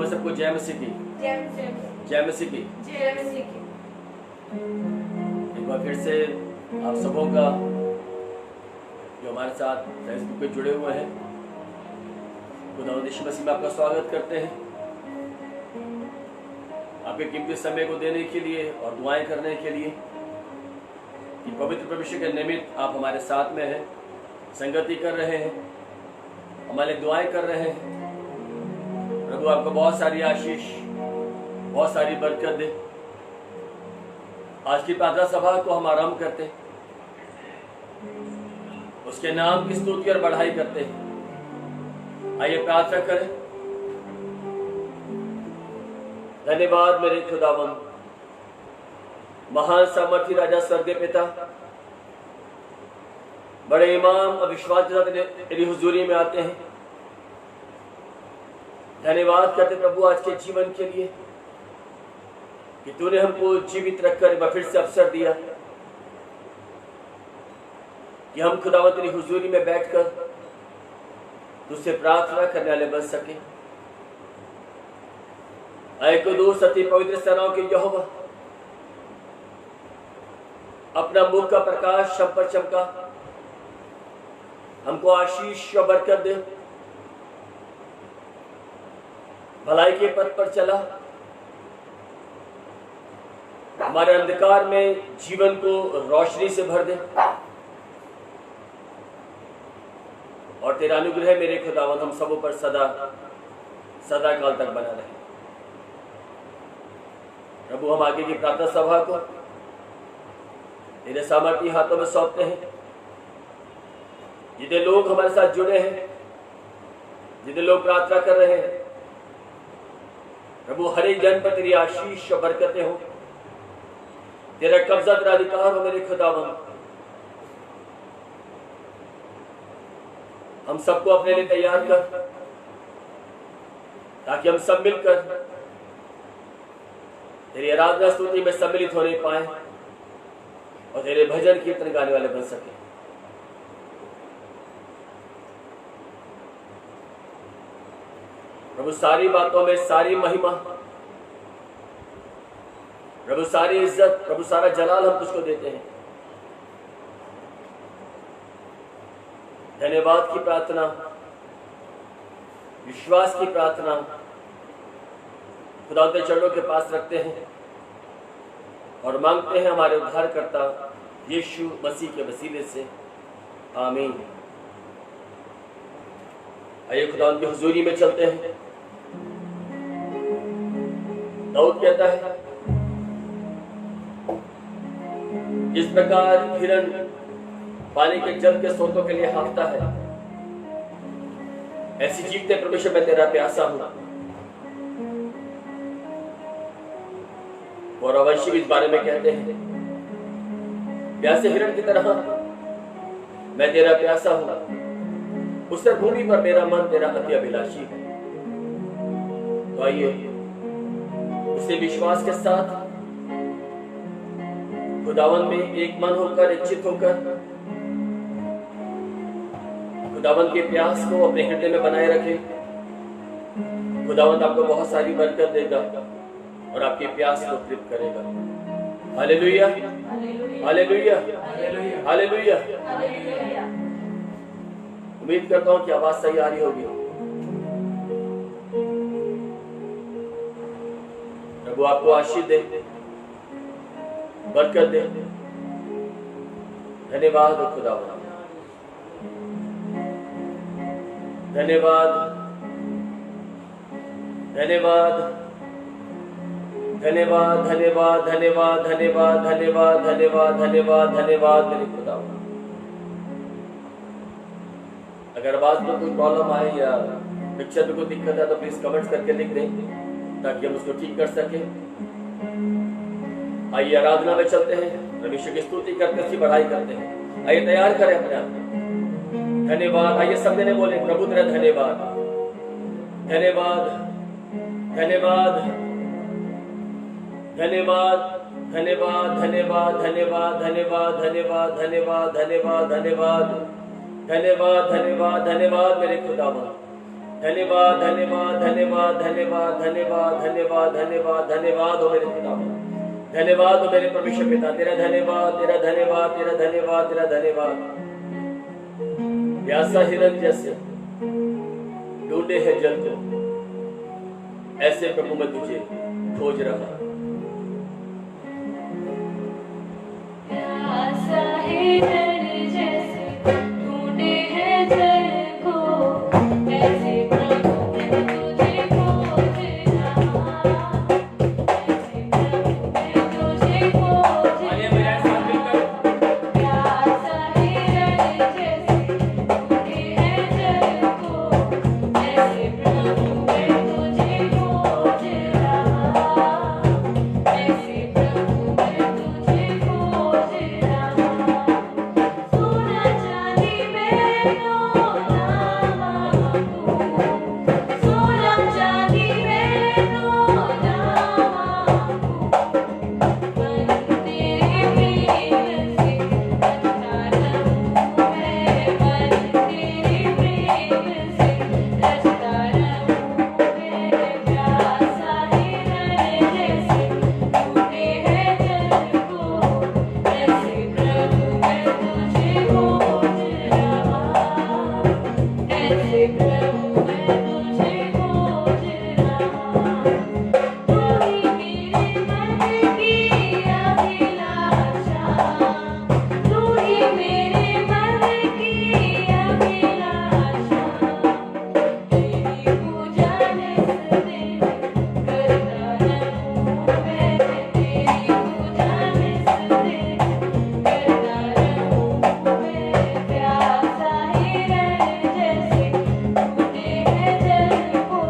में सबको जय मसीह की। जय मसीह की। एक बार फिर से आप सबों का जो हमारे साथ फेसबुक पे जुड़े हुए हैं, खुदावंद यीशु मसीह में आपका स्वागत करते हैं। आपके कीमती समय को देने के लिए और दुआएं करने के लिए कि पवित्र परमेश्वर के निमित्त आप हमारे साथ में हैं, संगति कर रहे हैं, हमारे दुआएं कर रहे हैं। प्रभु आपको बहुत सारी आशीष, बहुत सारी बरकत दे। आज की प्रार्थना सभा को हम आरंभ करते हैं, उसके नाम की स्तुति और बढ़ाई करते हैं। आइए प्रार्थना करें। धन्यवाद मेरे खुदावंद, महान सामर्थी राजा स्वर्गीय पिता, बड़े इमाम और विश्वास के साथ तेरी हुजूरी में आते हैं। धन्यवाद करते प्रभु आज के जीवन के लिए कि तूने हमको जीवित रखकर एक बार फिर से अवसर दिया कि हम खुदावंद तेरी हुजूरी में बैठकर तुझसे प्रार्थना करने वाले बन सके। ऐ कुदूस अति पवित्र सेनाओं के यहोवा, अपना मुख का प्रकाश हम पर चमका, हमको आशीष और बरकत दे। भलाई के पथ पर चला, हमारे अंधकार में जीवन को रोशनी से भर दे और तेरा अनुग्रह मेरे खुदावंद हम सबों पर सदा सदा काल तक बना रहे। प्रभु हम आगे की प्रार्थना सभा को तेरे सामर्थी हाथों में सौंपते हैं। जितने लोग हमारे साथ जुड़े हैं, जितने लोग प्रार्थना कर रहे हैं, प्रभु हर एक जन पर तेरी आशीष और बरकतें हो, तेरा कब्जा तेरा अधिकार हो मेरे खुदावंद। हम सबको अपने लिए तैयार कर ताकि हम सब मिलकर तेरी आराधना स्तुति में सम्मिलित होने पाए और तेरे भजन कीर्तन गाने वाले बन सके। प्रभु सारी बातों में सारी महिमा, प्रभु सारी इज्जत, प्रभु सारा जलाल हम तुझको देते हैं। धन्यवाद की प्रार्थना, विश्वास की प्रार्थना खुदा के चरणों के पास रखते हैं और मांगते हैं हमारे उद्धारकर्ता यीशु मसीह के वसीले से, आमीन। आइए खुदा की हुजूरी में चलते हैं। दाऊद कहता है, इस प्रकार हिरन पानी के जल के स्रोतों के लिए हाँफता है, ऐसी जीवते परमेश्वर मैं तेरा प्यासा हूं। गौरवंशी इस बारे में कहते हैं, प्यासे हिरन की तरह मैं तेरा प्यासा हूं, उससे भूमि पर मेरा मन तेरा अति अभिलाषी है। तो आइए उसे विश्वास के साथ खुदावंद में एक मन होकर, इच्छित होकर खुदावंद के प्यास को अपने हृदय में बनाए रखें। खुदावंद आपको बहुत सारी बरकत देगा और आपके प्यास को तृप्त करेगा। Hallelujah, hallelujah, hallelujah. उम्मीद करता हूं कि आवाज सही आ रही होगी। प्रभु आपको आशीष दे, बरकत दे। धन्यवाद खुदावंद, धन्यवाद, धन्यवाद, धन्यवाद, धन्यवाद, धन्यवाद, धन्यवाद, धन्यवाद, धन्यवाद, धन्यवाद, धन्यवाद मेरे खुदावंद। अगर आवाज में कोई प्रॉब्लम आए या पिक्चर में कोई दिक्कत है तो प्लीज कमेंट्स करके लिख दें ताकि हम उसको ठीक कर सके। आइए आराधना में चलते हैं, परमेश्वर की स्तुति करते हैं, उसकी बढ़ाई करते हैं। आइए तैयार करें अपने आप। धन्यवाद, आइए सब जने बोले, प्रभु तेरा धन्यवाद, धन्यवाद, धन्यवाद, धन्यवाद, धन्यवाद, धन्यवाद, धन्यवाद, धन्यवाद, धन्यवाद, धन्यवाद, धन्यवाद, धन्यवाद, धन्यवाद, धन्यवाद, धन्यवाद मेरे खुदावंद, धन्यवाद धन्यवाद धन्यवाद धन्यवाद धन्यवाद धन्यवाद धन्यवाद धन्यवाद हो मेरे पिता, धन्यवाद हो मेरे परमेश्वर पिता, तेरा धन्यवाद तेरा धन्यवाद तेरा धन्यवाद तेरा धन्यवाद। प्यासा हिरन जैसे ढूंढे है जल को, ऐसे प्रभु मैं तुझे खोज रहा। प्यासा हिरन जैसे ढूंढे है जल को, ऐसे प्रभु मैं तुझे खोज रहा, ऐसे प्रभु मैं तुझे खोज रहा। प्यासा हिरन जैसे ढूंढे है जल को, ऐसे प्रभु मैं तुझे खोज रहा, ऐसे प्रभु मैं तुझे खोज रहा। सोना चांदी में सोना मांगू, सोना चांदी में सोना मांगू, मन तेरे प्रेम से रचता रहूं मैं, मन तेरे प्रेम से रचता रहूं मैं। प्यासा हिरन जैसे ढूंढे है जल को, ऐसे प्रभु मैं तुझे खोज रहा, ऐसे प्रभु मैं तुझे खोज रहा। तू ही मेरे मन की अभिलाषा, तू ही मेरे मन की अभिलाषा, तेरी पूजा नित दिन करता रहूं मैं, तेरी पूजा नित दिन करता रहूं मैं। प्यासा हिरन जैसे ढूंढे है जल को,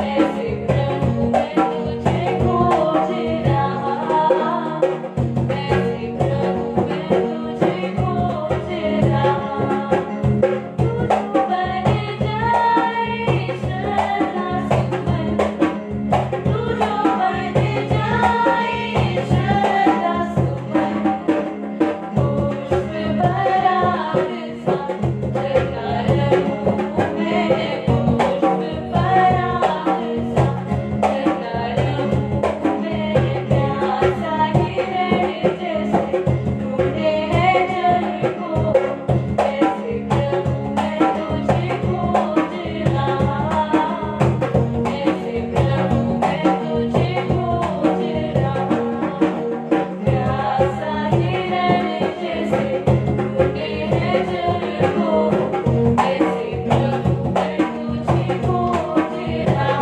ऐसे प्रभु मैं तुझे खोज रहा, ऐसे प्रभु मैं तुझे खोज रहा। तू जो बन जाए श्रद्धा सुमन, तू जो बन जाए श्रद्धा सुमन, पुष्प पराग सा जगा रहूं मैं, पुष्प पराग सा जगा रहूं मैं। प्यासा हिरन जैसे ढूंढे है जल को, ऐसे प्रभु मैं तुझे खोज रहा, ऐसे प्रभु मैं तुझे खोज रहा। प्यासा हिरन जैसे ढूंढे है जल को, ऐसे प्रभु मैं तुझे खोज रहा,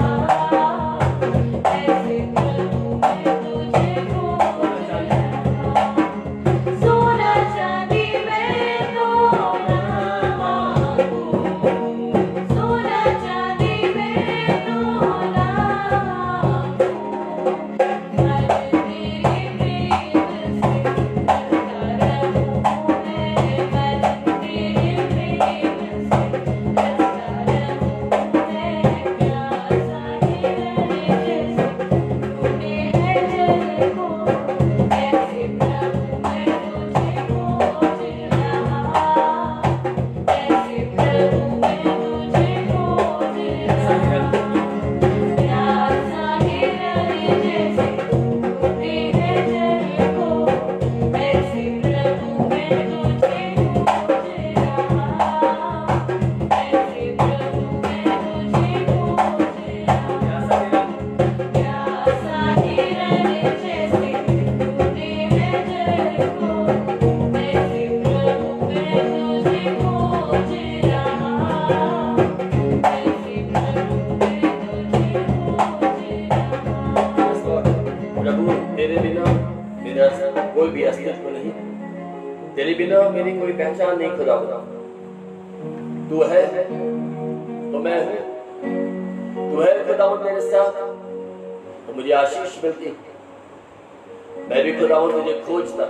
ऐसे प्रभु मैं तुझे खोज रहा। सोना चांदी में सोना मांगू, सोना चांदी में सोना मांगू, मन तेरे प्रेम से रचता रहूं मैं, मन तेरे प्रेम से रचता रहूं मैं। प्यासा हिरन जैसे ढूंढे है जल को, ऐसे प्रभु मैं तुझे खोज रहा, ऐसे प्रभु मैं तुझे खोज रहा। प्यासा हिरन जैसे ढूंढे है जल को, ऐसे प्रभु मैं तुझे खोज रहा, ऐसे प्रभु मैं तुझे खोज रहा। प्यासा हिरन जैसे ढूंढे है जल को, ऐसे प्रभु मैं तुझे खोज रहा, ऐसे प्रभु मैं तुझे खोज रहा। प्रभु तेरे बिना मेरा कोई भी अस्तित्व नहीं, तेरे बिना मेरी कोई पहचान नहीं खुदा। तू है तो मैं हूँ, तू है खुदावंद मेरे साथ तो मुझे आशीष मिलती। मैं भी खुदावंद तुझे खोजता,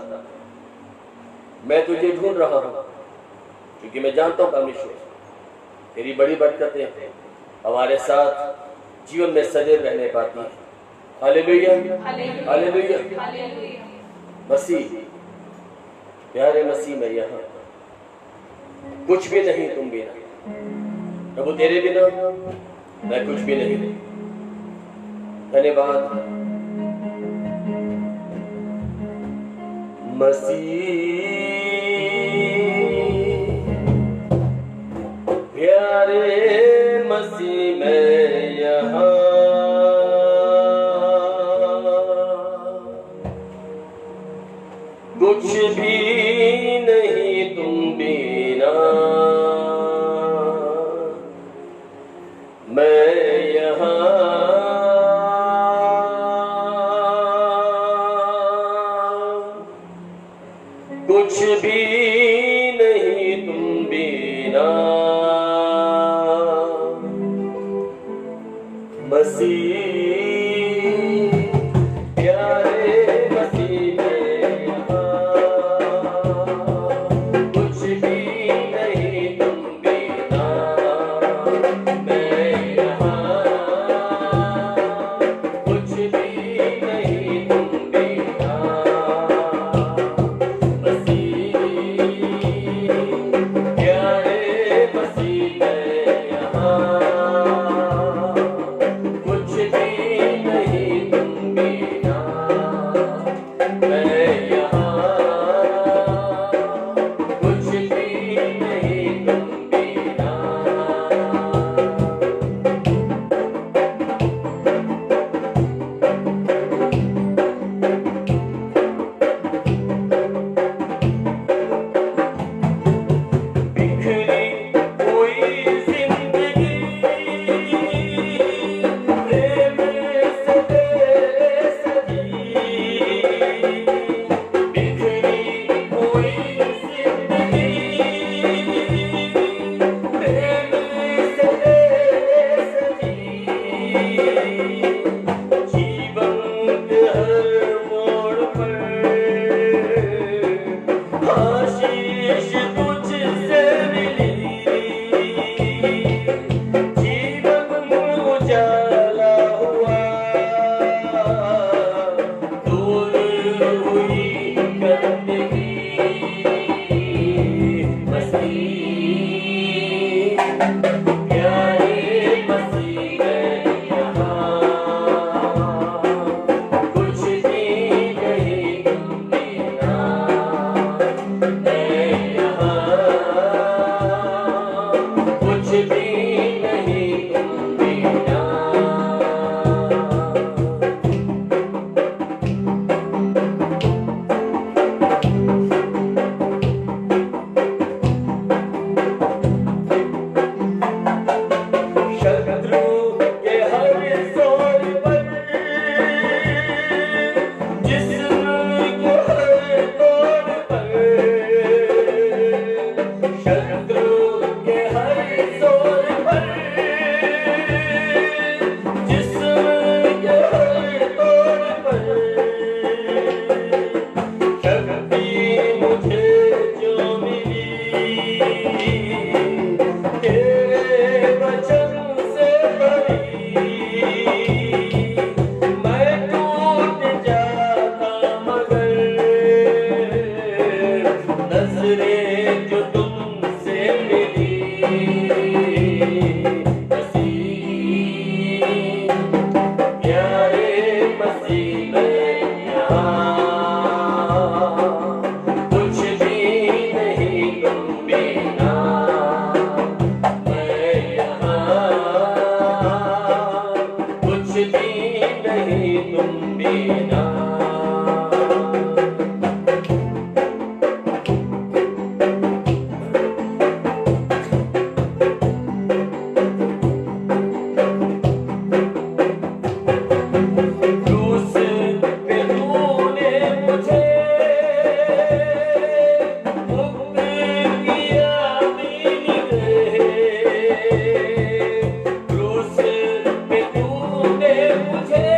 मैं तुझे ढूंढ रहा हूँ, क्योंकि मैं जानता हूँ परमेश्वर तेरी बड़ी बरकतें हमारे साथ जीवन में सदैव रहने पाती हैं। Hallelujah hallelujah. मसीह प्यारे मसीह मैं यहाँ कुछ भी नहीं तुम बिना, प्रभु तेरे बिना मैं कुछ भी नहीं। धन्यवाद मसीह, प्यारे मसीह मैं यहाँ कुछ भी नहीं तुम बिना, मैं यहाँ कुछ भी नहीं तुम बिना, मसीह प्यारे मसीह मैं यहाँ कुछ भी नहीं तुम बिना, मैं यहाँ कुछ भी नहीं तुम बिना, मसीह प्यारे मसीह मैं यहाँ कुछ भी नहीं तुम बिना, मैं यहाँ कुछ भी नहीं तुम बिना। बिखरी हुई जिंदगी प्रेम से सजी, बिखरी हुई जिंदगी प्रेम से सजी, जीवन के हर मोड़ पर आशीष तुझसे मिली, जीवन उजाला हुआ, दूर हुई गंदगी, मसीह प्यारे मसीह मैं यहाँ कुछ भी नहीं तुम बिना, मैं यहाँ कुछ भी नहीं तुम बिना। शत्रु के हर जोर पर, जिस्म के हर तोड़ पर, शत्रु के हर जोर पर, जिस्म के हर तोड़ पर, शक्ति मुझे जो मिली तेरे वचन से भरी, मैं टूट जाता मगर नजरें जो तुमसे मिली, मसीह प्यारे मसीह मैं यहाँ कुछ भी नहीं तुम बिना, मैं यहाँ कुछ भी नहीं तुम बिना। क्रूस पे तूने मुझे मुक्त किया दीन दे, क्रूस पे तूने मुझे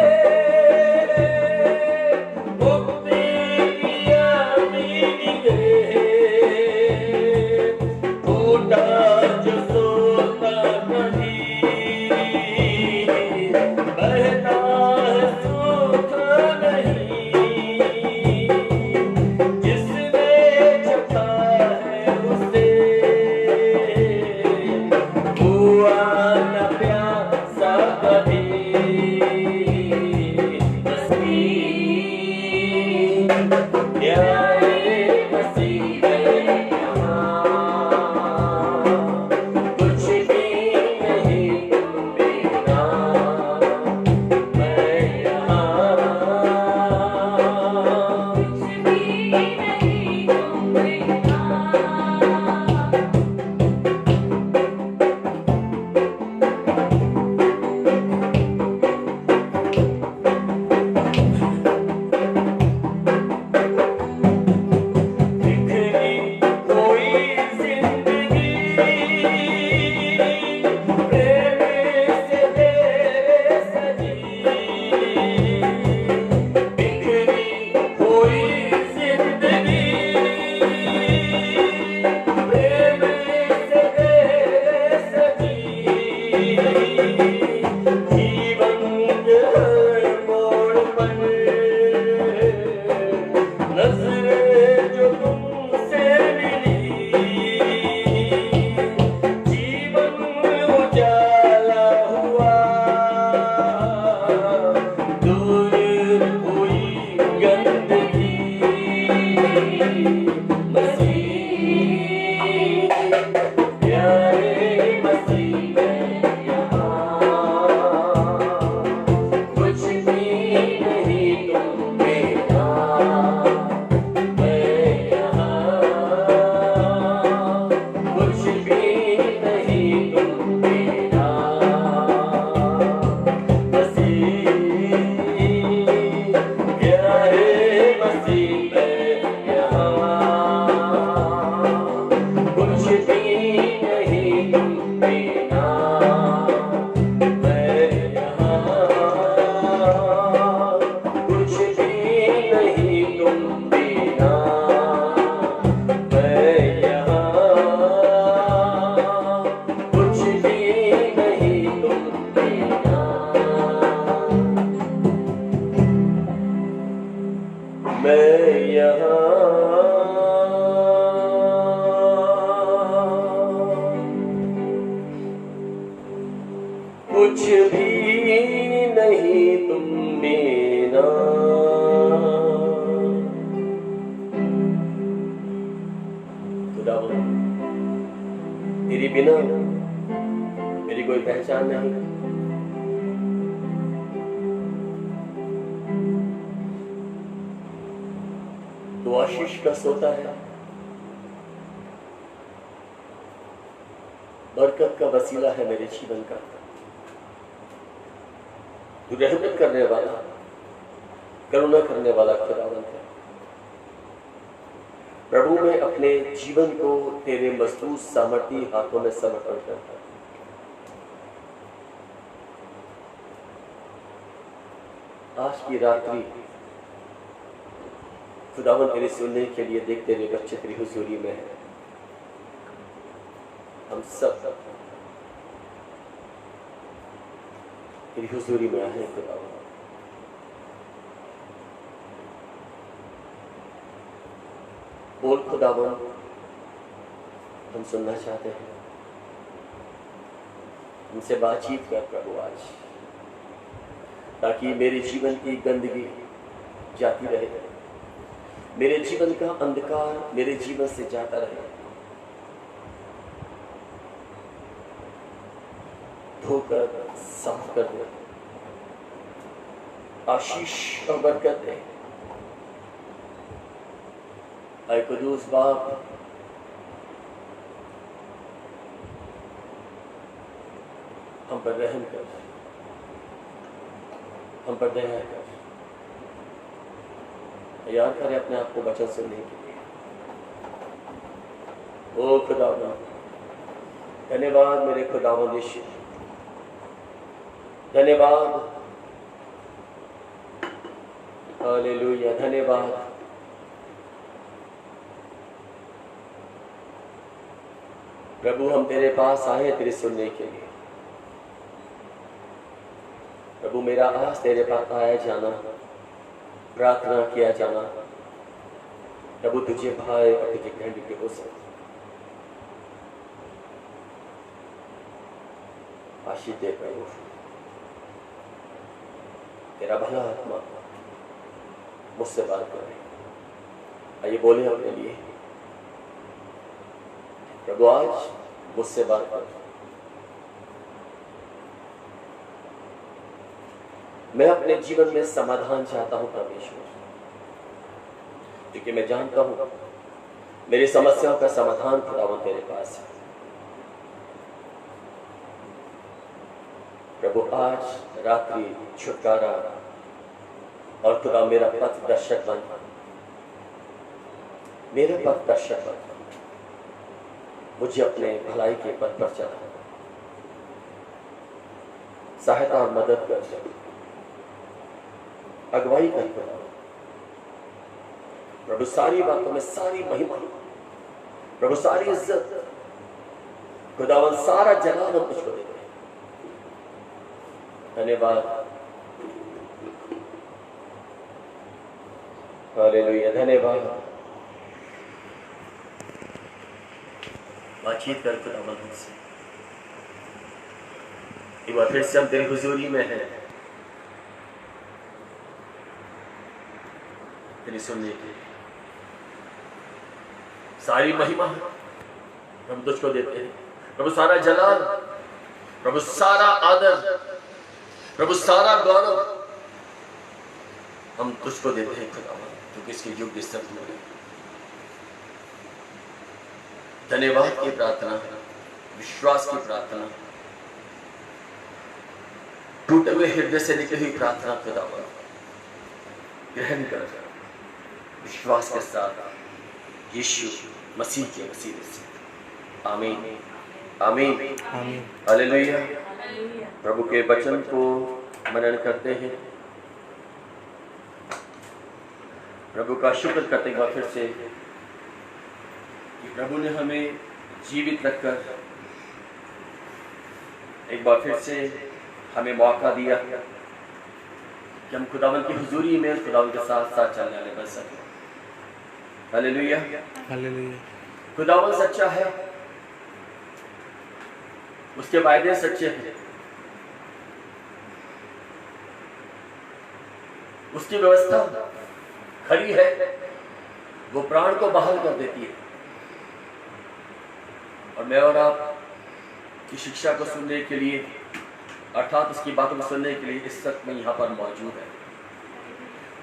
जीवन के हर मोड़ पर नजरें जो तुमसे मिली, जीवन उजाला हुआ, दूर हुई गंदगी। मसीह प्यारे मसीह मैं यहाँ, कुछ भी नहीं तुम मेरा, मैं यहाँ, कुछ भी नहीं तुम मेरा। मसीह प्यारे मसीह मैं यहाँ, कुछ भी नहीं तुम मेरा, मैं यहाँ, कुछ भी नहीं तुम मेरा, मैं यहाँ, कुछ भी नहीं तुम मेरा। मैं यहाँ कुछ भी नहीं तुम मेरा। खुदावंद, तेरे बिना मेरी कोई पहचान नहीं। तो आशीष का सोता है, बरकत का वसीला है मेरे जीवन का। तू रहमत करने वाला, करुणा करने वाला खुदावंद है। प्रभु, मैं अपने जीवन को तेरे मजबूत सामर्थी हाथों में समर्पण करता हूं। आज की रात्रि खुदावंद तेरे सुनने के लिए देख, तेरे बच्चे तेरी हुजूरी में है। हम सब तेरी हुजूरी में आए हैं खुदावंद। बोल खुदावंद, हम सुनना चाहते हैं। हमसे बातचीत कर प्रभु आज, ताकि मेरे जीवन की गंदगी जाती रहे, मेरे जीवन का अंधकार मेरे जीवन से जाता रहे। धोकर साफ कर दे, आशीष और बरकत दे। ऐ कुदूस बाप, हम पर रहम कर, हम पर दया कर। तैयार करें अपने आप को वचन सुनने के लिए। ओ खुदावंद, धन्यवाद मेरे खुदावंद यीशु, धन्यवाद, हालेलुया, धन्यवाद। प्रभु, हम तेरे पास आए तेरे सुनने के लिए। प्रभु, मेरा आज तेरे पास आया जाना, प्रार्थना किया जाना, प्रभु तुझे भाई और तुझे घंटे के हो सकते। आशीष दे प्रभु, तेरा भला आत्मा मुझसे बात करे। आइए बोले अपने लिए, प्रभु आज मुझसे बात कर। मैं अपने जीवन में समाधान चाहता हूं परमेश्वर, क्योंकि मैं जानता हूं मेरी समस्याओं का समाधान खुदावंद तेरे पास है। प्रभु, आज रात्रि छुटकारा और खुदा मेरा पथ दर्शक बन, मेरे पथ दर्शक बन, मुझे अपने भलाई के पथ पर चला, सहायता और मदद कर, अगुवाई कर प्रभु। सारी बातों में सारी महिमा प्रभु, सारी इज्जत खुदावन, सारा जलाल हम तुझको देते हैं। धन्यवाद, हालेलुया, धन्यवाद। बातचीत कर खुदावंद हमसे। एक बार फिर से हम तेरी हुजूरी में हैं, तेरी सुनने के लिए। सारी महिमा हम तुझको देते हैं प्रभु, सारा जलाल प्रभु, सारा आदर प्रभु, सारा गौरव हम तुझको देते हैं खुदावंद, क्योंकि इसके युग सब तू है। धन्यवाद की प्रार्थना, विश्वास की प्रार्थना, टूटे हुए हृदय से निकली हुई प्रार्थना खुदावंद ग्रहण कर विश्वास के साथ यीशु मसीह के वसीले से। आमीन, आमीन, हालेलुया। प्रभु के वचन को मनन करते हैं, प्रभु का शुक्र करते हैं फिर से कि प्रभु ने हमें जीवित रखकर एक बार फिर से हमें मौका दिया कि हम खुदावंद की हुजूरी में खुदावंद के साथ साथ चलने वाले बन सके। Hallelujah, hallelujah. खुदावंद सच्चा है, उसके वायदे सच्चे हैं, उसकी व्यवस्था खरी है, वो प्राण को बहाल कर देती है। और मैं और आप की शिक्षा को सुनने के लिए, अर्थात उसकी बातों को सुनने के लिए इस वक्त में यहाँ पर मौजूद है।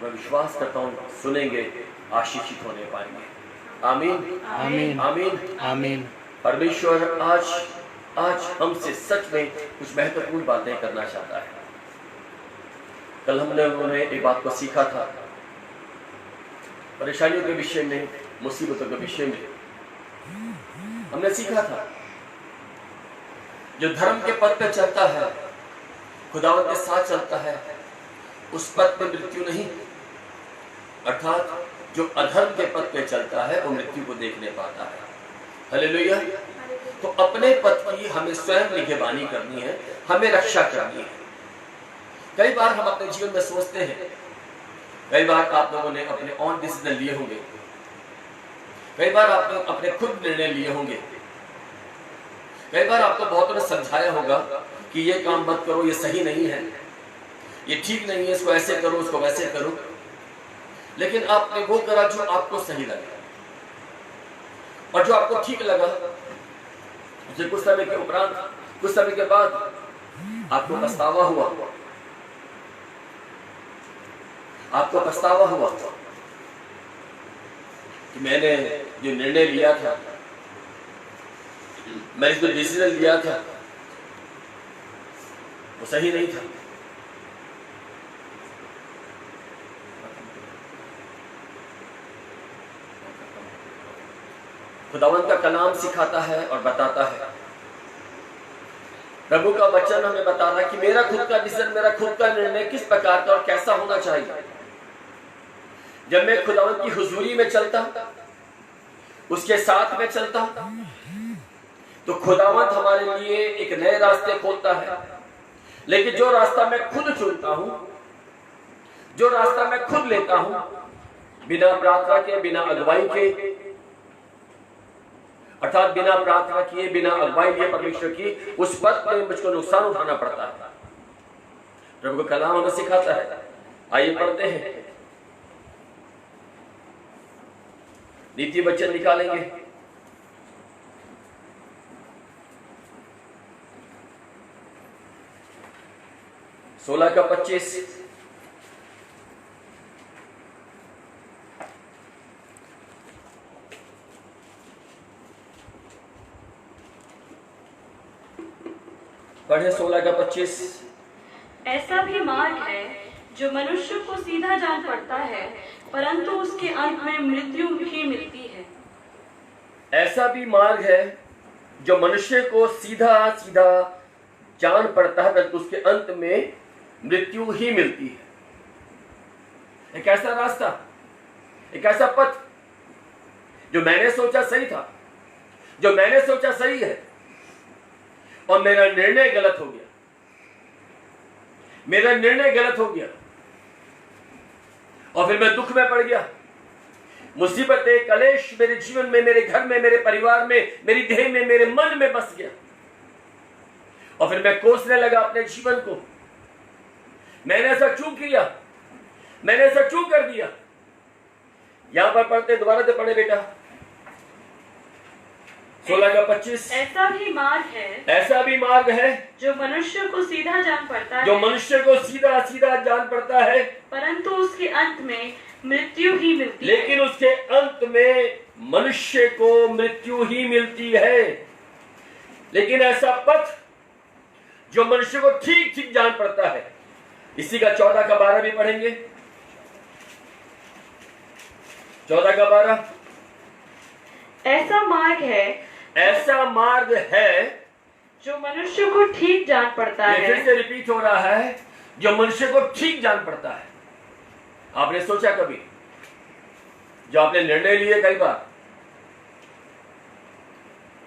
मैं विश्वास करता हूँ सुनेंगे, आशीषित होने पाएंगे। आमीन, आमीन, आमीन, आमीन। परमेश्वर आज हमसे सच में कुछ महत्वपूर्ण बातें करना चाहता है। कल हमने एक बात को सीखा था, परेशानियों के विषय में, मुसीबतों के विषय में हमने सीखा था जो धर्म के पथ पे चलता है, खुदावंद के साथ चलता है, उस पथ पे मृत्यु नहीं, अर्थात जो अधर्म के पथ पे चलता है वो मृत्यु को देख नहीं पाता है। हालेलुया। तो अपने पथ की हमें स्वयं निगरानी करनी है, हमें रक्षा करनी है। कई बार हम अपने जीवन में सोचते हैं, कई बार आप लोगों ने अपने ऑन डिसीजन लिए होंगे, कई बार आपने अपने खुद निर्णय लिए होंगे, कई बार आपको बहुतों ने समझाया होगा कि ये काम मत करो, ये सही नहीं है, ये ठीक नहीं है, इसको ऐसे करो, इसको वैसे करो। लेकिन आपने वो करा जो आपको सही लगा, और जो आपको ठीक लगा, उसे कुछ समय के उपरांत, कुछ समय के बाद आपको पछतावा हुआ, आपको पछतावा हुआ कि मैंने जो निर्णय लिया था, मैंने जो डिसीजन लिया था वो सही नहीं था। खुदावंद का कलाम सिखाता है और बताता है, प्रभु का वचन हमें बता रहा है कि मेरा खुद का डिसीजन, मेरा खुद का निर्णय किस प्रकार का और कैसा होना चाहिए। जब मैं खुदावंद की हुजूरी में चलता, उसके साथ में चलता, तो खुदावंद हमारे लिए एक नए रास्ते खोलता है। लेकिन जो रास्ता मैं खुद चुनता हूं, जो रास्ता मैं खुद लेता हूं, बिना प्रार्थना के, बिना अगुवाई के, अर्थात बिना प्रार्थना किए, बिना अगुवाई लिए परमेश्वर की, उस पथ में मुझको नुकसान उठाना पड़ता है। प्रभु का कलाम हमें सिखाता है। आइए पढ़ते हैं, नीति वचन निकालेंगे। सोलह का 25, पढ़े 16 का 25। ऐसा भी मार्ग है जो मनुष्य को सीधा जान पड़ता है, परंतु उसके अंत में मृत्यु ही मिलती है। ऐसा भी मार्ग है जो मनुष्य को सीधा सीधा जान पड़ता है, परंतु उसके अंत में मृत्यु ही मिलती है। एक ऐसा रास्ता, एक ऐसा पथ जो मैंने सोचा सही था, जो मैंने सोचा सही है, और मेरा निर्णय गलत हो गया। मेरा निर्णय गलत हो गया और फिर मैं दुख में पड़ गया। मुसीबतें, कलेश मेरे जीवन में, मेरे घर में, मेरे परिवार में, मेरी देह में, मेरे मन में बस गया और फिर मैं कोसने लगा अपने जीवन को। मैंने ऐसा क्यों किया, मैंने ऐसा क्यों कर दिया। यहां पर पढ़ते, दोबारा से पढ़े बेटा, 16 का 25। ऐसा भी मार्ग है जो मनुष्य को सीधा जान पड़ता है, जो मनुष्य को सीधा सीधा जान पड़ता है, परंतु उसके अंत में मृत्यु ही मिलती है। लेकिन उसके अंत में मनुष्य को मृत्यु ही मिलती है। लेकिन ऐसा पथ जो मनुष्य को ठीक ठीक जान पड़ता है, इसी का 14 का 12 भी पढ़ेंगे। 14 का 12। ऐसा मार्ग है जो मनुष्य को ठीक जान पड़ता है। फिर से रिपीट हो रहा है, जो मनुष्य को ठीक जान पड़ता है। आपने सोचा कभी, जो आपने निर्णय लिए कई बार,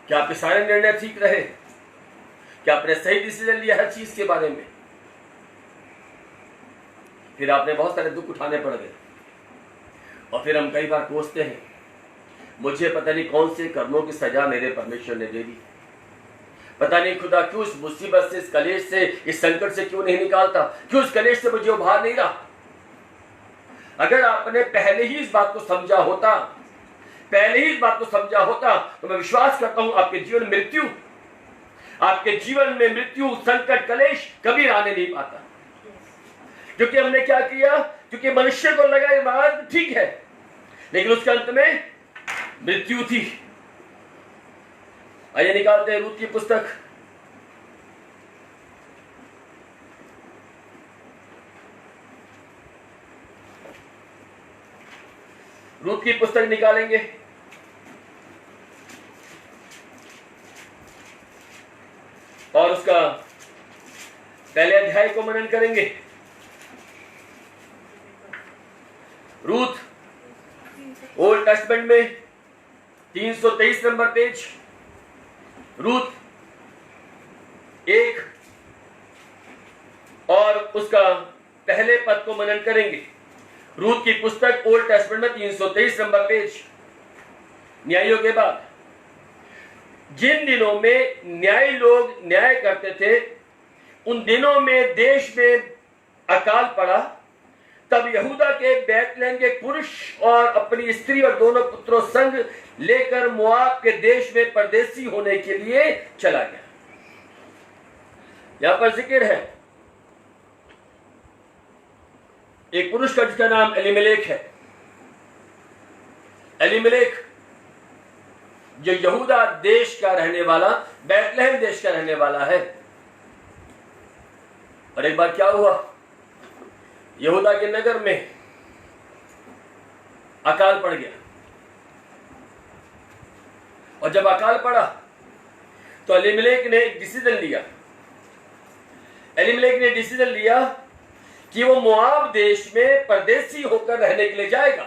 क्या आपके सारे निर्णय ठीक रहे? क्या आपने सही डिसीजन लिया हर चीज के बारे में? फिर आपने बहुत सारे दुख उठाने पड़ गए और फिर हम कई बार कोसते हैं, मुझे पता नहीं कौन से कर्मों की सजा मेरे परमेश्वर ने दे दी। पता नहीं खुदा क्यों इस मुसीबत से, इस कलेश से, इस संकट से क्यों नहीं निकालता, क्यों इस कलेश से मुझे उभार नहीं रहा। अगर आपने पहले ही इस बात को समझा होता, तो मैं विश्वास करता हूं आपके जीवन में मृत्यु, संकट, कलेश कभी आने नहीं पाता। क्योंकि हमने क्या किया, क्योंकि मनुष्य को लगा ये मार्ग ठीक है, लेकिन उसके अंत में मृत्यु थी। आइए निकालते हैं रूत की पुस्तक, निकालेंगे। और उसका पहले अध्याय को मनन करेंगे। रूत ओल्ड टेस्टमेंट में 323 नंबर पेज, रूत 1 और उसका पहले पद को मनन करेंगे। रूत की पुस्तक ओल्ड टेस्टमेंट में 323 नंबर पेज। न्यायों के बाद जिन दिनों में न्यायी लोग न्याय करते थे, उन दिनों में देश में अकाल पड़ा। तब यहूदा के बैतलहम के पुरुष और अपनी स्त्री और दोनों पुत्रों संग लेकर मोआब के देश में परदेसी होने के लिए चला गया। यहां पर जिक्र है एक पुरुष का जिसका नाम एलीमेलेक है। एलीमेलेक जो यहूदा देश का रहने वाला, बैतलहम देश का रहने वाला है। और एक बार क्या हुआ, यहूदा के नगर में अकाल पड़ गया। और जब अकाल पड़ा तो एलीमेलेक ने एक डिसीजन लिया कि वो मोआब देश में परदेसी होकर रहने के लिए जाएगा,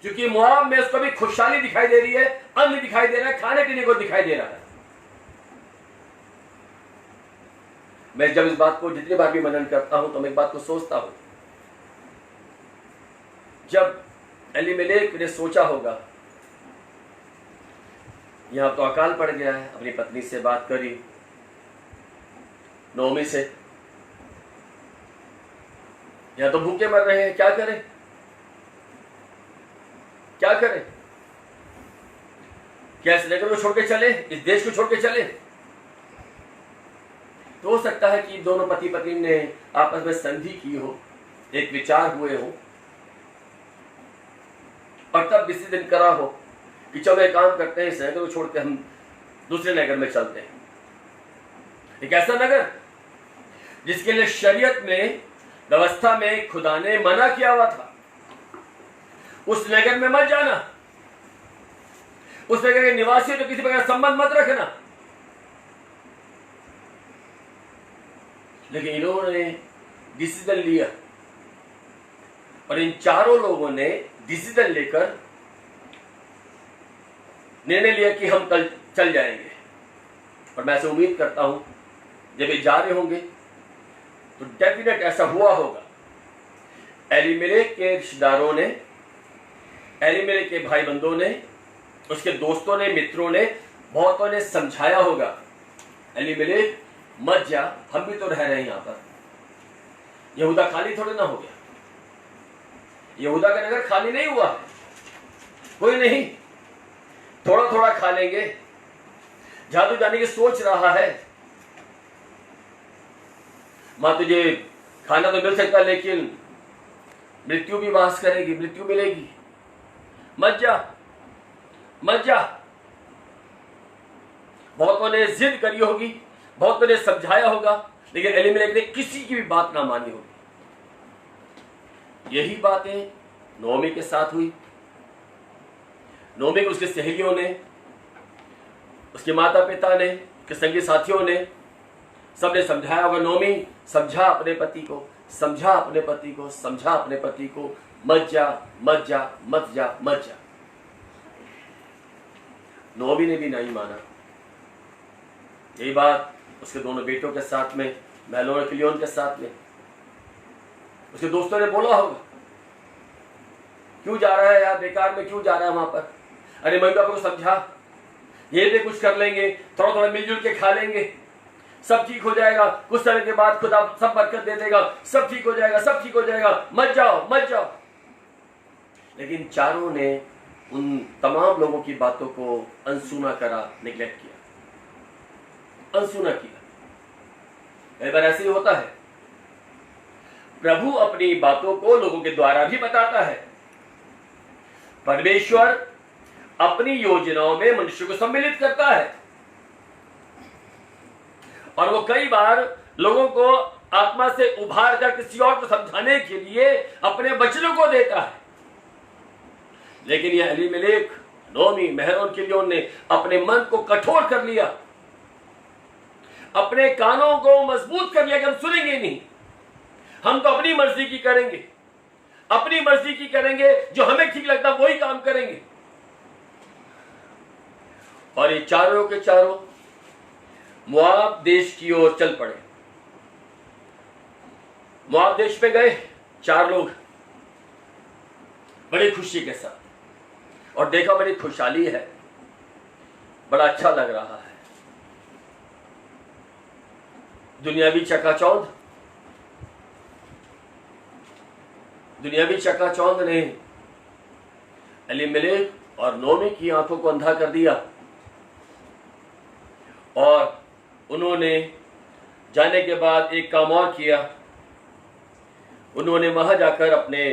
क्योंकि मोआब में उसको भी खुशहाली दिखाई दे रही है, अन्न दिखाई दे रहा है, खाने पीने को दिखाई दे रहा है। मैं जब इस बात को जितनी बार भी मनन करता हूं तो मैं एक बात को सोचता हूं, जब एलीमेलेक ने सोचा होगा यहां तो अकाल पड़ गया है, अपनी पत्नी से बात करी, नोमी से, यहां तो भूखे मर रहे हैं, क्या करें? क्या इस नगर को छोड़ के चले, इस देश को छोड़ के चले? तो हो सकता है कि दोनों पति पत्नी ने आपस में संधि की हो, एक विचार हुए हो और तब डिसीजन करा हो कि चलो एक काम करते हैं, इस नगर को छोड़ के हम दूसरे नगर में चलते हैं। एक ऐसा नगर जिसके लिए शरीयत में, व्यवस्था में खुदा ने मना किया हुआ था, उस नगर में मत जाना, उस नगर के निवासियों तो किसी प्रकार संबंध मत रखना। लेकिन इन्होंने डिसीजन लिया और इन चारों लोगों ने डिसीजन लेकर निर्णय लिया कि हम कल चल जाएंगे। और मैं ऐसे उम्मीद करता हूं जब ये जा रहे होंगे तो डेफिनेट ऐसा हुआ होगा। एलीमेलेक के रिश्तेदारों ने, एलीमेलेक के भाई बंधुओं ने, उसके दोस्तों ने, मित्रों ने, बहुतों ने समझाया होगा, एलीमेलेक मत जा, हम भी तो रह रहे हैं यहां पर। यहूदा खाली थोड़े ना हो गया, यहूदा का नगर खाली नहीं हुआ है, कोई नहीं, थोड़ा थोड़ा खा लेंगे। जादू जाने की सोच रहा है, मां तुझे खाना तो मिल सकता लेकिन मृत्यु भी वास करेगी, मृत्यु मिलेगी, मत जा मत जा। बहुतों ने जिद करी होगी, बहुतों ने समझाया होगा, लेकिन एलीमेलेक ने किसी की भी बात ना मानी होगी। यही बातें नोमी के साथ हुई। नोमी को उसके सहेलियों ने, उसके माता पिता ने, उसके संगी साथियों ने, सबने समझाया होगा, नोमी समझा अपने पति को, समझा अपने पति को, समझा अपने पति को, मत जा मत जा मत जा मत जा। नोमी ने भी नहीं माना। यही बात उसके दोनों बेटों के साथ में, महलोन और किलियोन के साथ में, उसके दोस्तों ने बोला होगा, क्यों जा रहा है यार, बेकार में क्यों जा रहा है वहां पर। अरे मम्मी पापा को समझा, ये भी कुछ कर लेंगे, थोड़ा थोड़ा मिलजुल के खा लेंगे, सब ठीक हो जाएगा, कुछ समय के बाद खुदा सब बरकत दे देगा, सब ठीक हो जाएगा, सब ठीक हो जाएगा, मत जाओ मत जाओ। लेकिन चारों ने उन तमाम लोगों की बातों को अनसुना करा, निग्लेक्ट किया, अनसुना किया। कई बार ऐसे ही होता है, प्रभु अपनी बातों को लोगों के द्वारा भी बताता है। परमेश्वर अपनी योजनाओं में मनुष्य को सम्मिलित करता है, और वो कई बार लोगों को आत्मा से उभार कर किसी और को समझाने के लिए अपने वचनों को देता है। लेकिन यह एलीमेलेक, नोमी, महलोन, किलियोन ने अपने मन को कठोर कर लिया, अपने कानों को मजबूत कर लिया कि हम सुनेंगे नहीं, हम तो अपनी मर्जी की करेंगे, अपनी मर्जी की करेंगे, जो हमें ठीक लगता वही काम करेंगे। और ये चारों के चारों मोआब देश की ओर चल पड़े। मोआब देश पे गए चार लोग बड़ी खुशी के साथ, और देखा बड़ी खुशहाली है, बड़ा अच्छा लग रहा है। दुनियावी चकाचौंध, दुनियावी चकाचौंध ने एलीमेलेक और नोमी की आंखों को अंधा कर दिया, और उन्होंने जाने के बाद एक काम और किया। उन्होंने वहां जाकर अपने